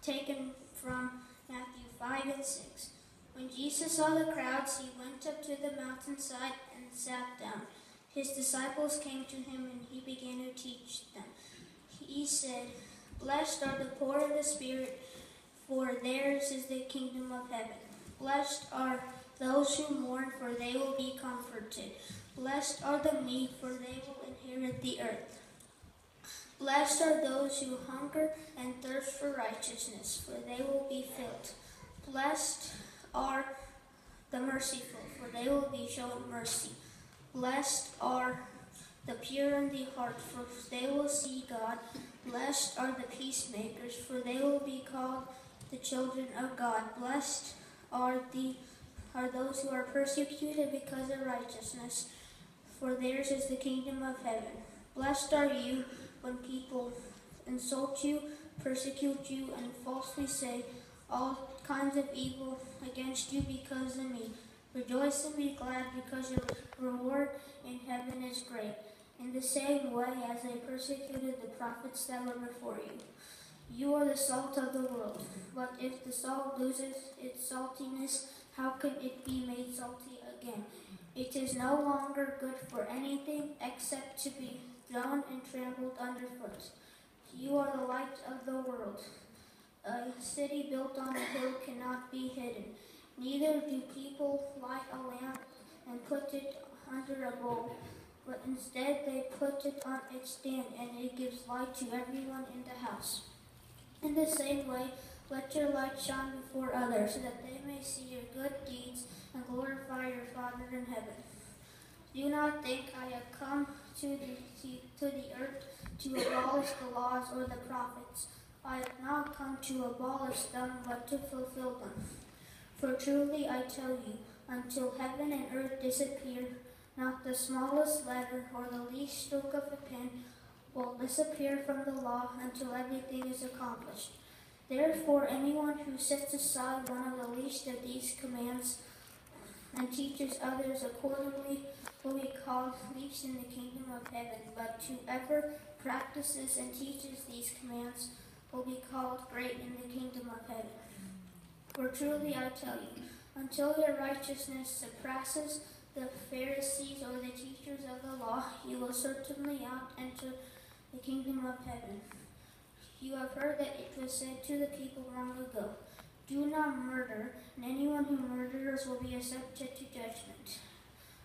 taken from Matthew 5 and 6. When Jesus saw the crowds, he went up to the mountainside and sat down. His disciples came to him, and he began to teach them. He said, "Blessed are the poor in the spirit, for theirs is the kingdom of heaven. Blessed are those who mourn, for they will be comforted. Blessed are the meek, for they will inherit the earth. Blessed are those who hunger and thirst for righteousness, for they will be filled. Blessed are the merciful, for they will be shown mercy. Blessed are the pure in the heart, for they will see God. Blessed are the peacemakers, for they will be called the children of God. Blessed are those who are persecuted because of righteousness, for theirs is the kingdom of heaven. Blessed are you when people insult you, persecute you, and falsely say all kinds of evil against you because of me. Rejoice and be glad, because your reward in heaven is great. In the same way as they persecuted the prophets that were before you. You are the salt of the world. But if the salt loses its saltiness, how can it be made salty again? It is no longer good for anything except to be thrown and trampled underfoot. You are the light of the world. A city built on a hill cannot be hidden. Neither do people light a lamp and put it under a bowl, but instead they put it on its stand, and it gives light to everyone in the house. In the same way, let your light shine before others, so that they may see your good deeds and glorify your Father in heaven. Do not think I have come to the earth to abolish the laws or the prophets. I have not come to abolish them, but to fulfill them. For truly I tell you, until heaven and earth disappear, not the smallest letter or the least stroke of a pen will disappear from the law until everything is accomplished. Therefore, anyone who sets aside one of the least of these commands and teaches others accordingly will be called least in the kingdom of heaven. But whoever practices and teaches these commands will be called great in the kingdom of heaven. For truly I tell you, until your righteousness surpasses the Pharisees or the teachers of the law, you will certainly not enter the kingdom of heaven. You have heard that it was said to the people long ago, do not murder, and anyone who murders will be subject to judgment.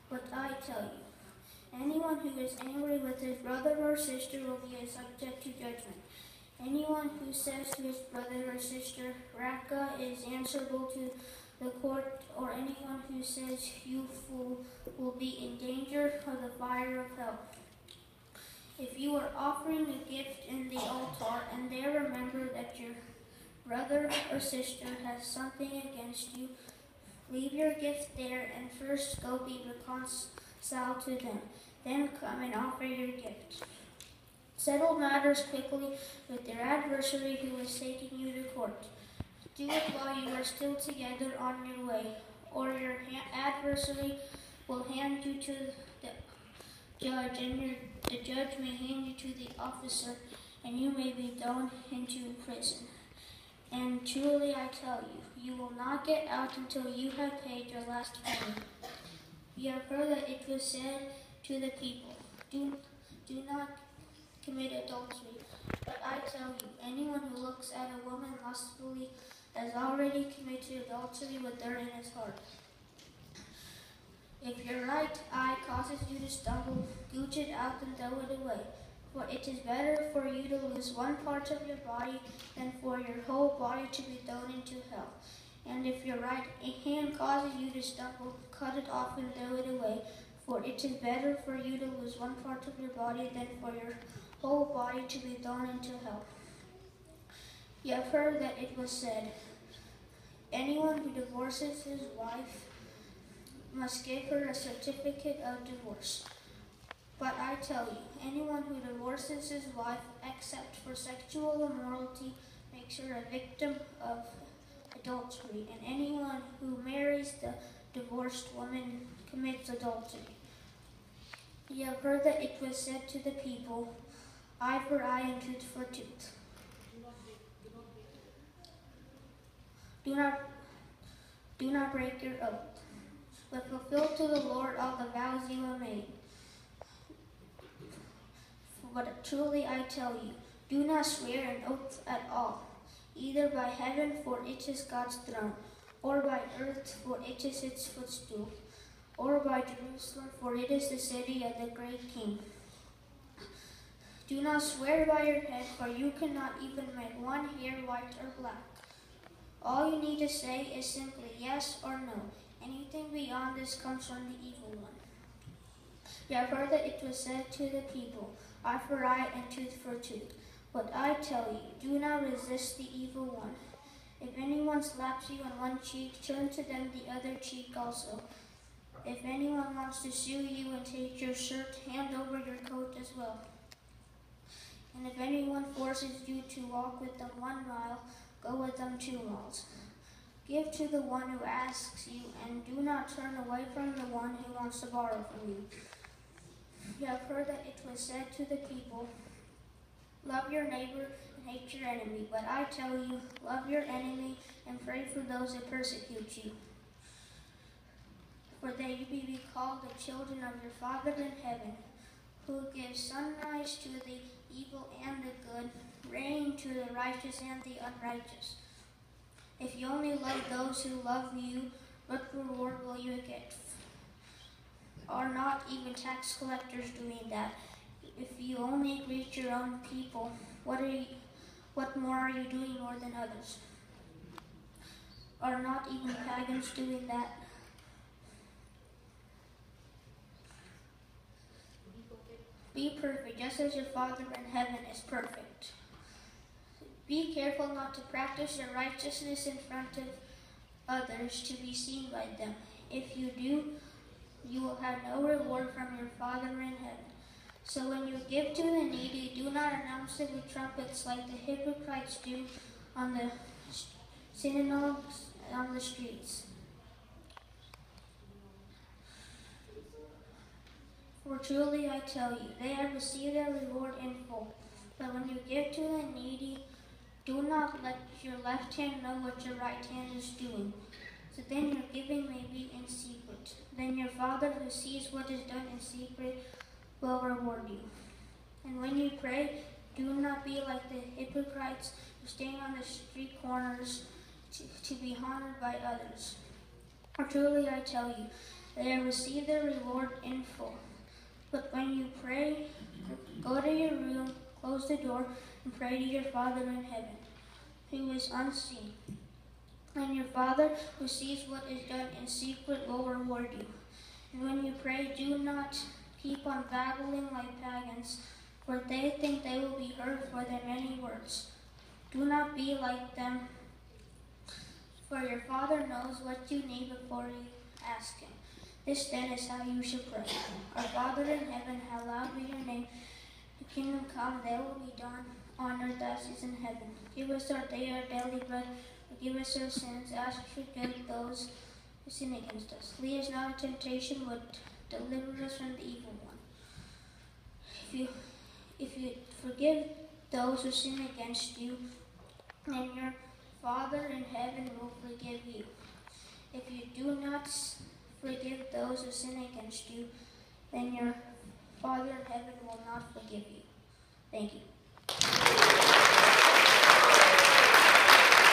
But I tell you, anyone who is angry with his brother or sister will be subject to judgment. Anyone who says to his brother or sister, Raka, is answerable to the court, or anyone who says, you fool, will be in danger of the fire of hell. If you are offering a gift in the altar, and there remember that your brother or sister has something against you, leave your gift there and first go be reconciled to them. Then come and offer your gift. Settle matters quickly with your adversary who is taking you to court. Do it while you are still together on your way, or your adversary will hand you to the judge, and the judge may hand you to the officer, and you may be thrown into prison. And truly I tell you, you will not get out until you have paid your last penny. You have heard that it was said to the people, do not commit adultery. But I tell you, anyone who looks at a woman lustfully has already committed adultery with her in his heart. If your right eye causes you to stumble, gouge it out and throw it away. For it is better for you to lose one part of your body than for your whole body to be thrown into hell. And if your right hand causes you to stumble, cut it off and throw it away. For it is better for you to lose one part of your body than for your whole body to be thrown into hell. You have heard that it was said, anyone who divorces his wife must give her a certificate of divorce. But I tell you, anyone who divorces his wife except for sexual immorality makes her a victim of adultery, and anyone who marries the divorced woman commits adultery. You have heard that it was said to the people, eye for eye and tooth for tooth. Do not break your oath, but fulfill to the Lord all the vows you have made. But truly I tell you, do not swear an oath at all, either by heaven, for it is God's throne, or by earth, for it is its footstool, or by Jerusalem, for it is the city of the great King. Do not swear by your head, for you cannot even make one hair white or black. All you need to say is simply yes or no. Anything beyond this comes from the evil one. You have heard that it was said to the people, eye for eye and tooth for tooth. But I tell you, do not resist the evil one. If anyone slaps you on one cheek, turn to them the other cheek also. If anyone wants to sue you and take your shirt, hand over your coat as well. And if anyone forces you to walk with them 1 mile, go with them 2 miles. Give to the one who asks you, and do not turn away from the one who wants to borrow from you. You have heard that it was said to the people, love your neighbor and hate your enemy. But I tell you, love your enemy and pray for those who persecute you. For that you may be called the children of your Father in heaven, who gives sunrise to the evil and the good, rain to the righteous and the unrighteous. If you only love those who love you, what reward will you get? Are not even tax collectors doing that? If you only greet your own people, what more are you doing more than others? Are not even pagans doing that? Be perfect, just as your Father in heaven is perfect. Be careful not to practice your righteousness in front of others to be seen by them. If you do, you will have no reward from your Father in heaven. So when you give to the needy, do not announce it with trumpets like the hypocrites do on the synagogues and on the streets, for truly I tell you, they have received their reward in full. But when you give to the needy, do not let your left hand know what your right hand is doing, so then your giving may be in secret. Then your Father who sees what is done in secret will reward you. And when you pray, do not be like the hypocrites who stand on the street corners to be honored by others. For truly I tell you, they have received their reward in full. But when you pray, go to your room, close the door, and pray to your Father in heaven, who is unseen. And your Father who sees what is done in secret will reward you. And when you pray, do not keep on babbling like pagans, for they think they will be heard for their many words. Do not be like them, for your Father knows what you need before you ask him. This then is how you should pray. Our Father in heaven, hallowed be your name. The kingdom come, thy will be done on earth as it is in heaven. Give us our daily bread. Forgive us our sins, as we forgive those who sin against us. Lead us not into temptation, but deliver us from the evil one. If you forgive those who sin against you, then your Father in heaven will forgive you. If you do not forgive those who sin against you, then your Father in heaven will not forgive you. Thank you.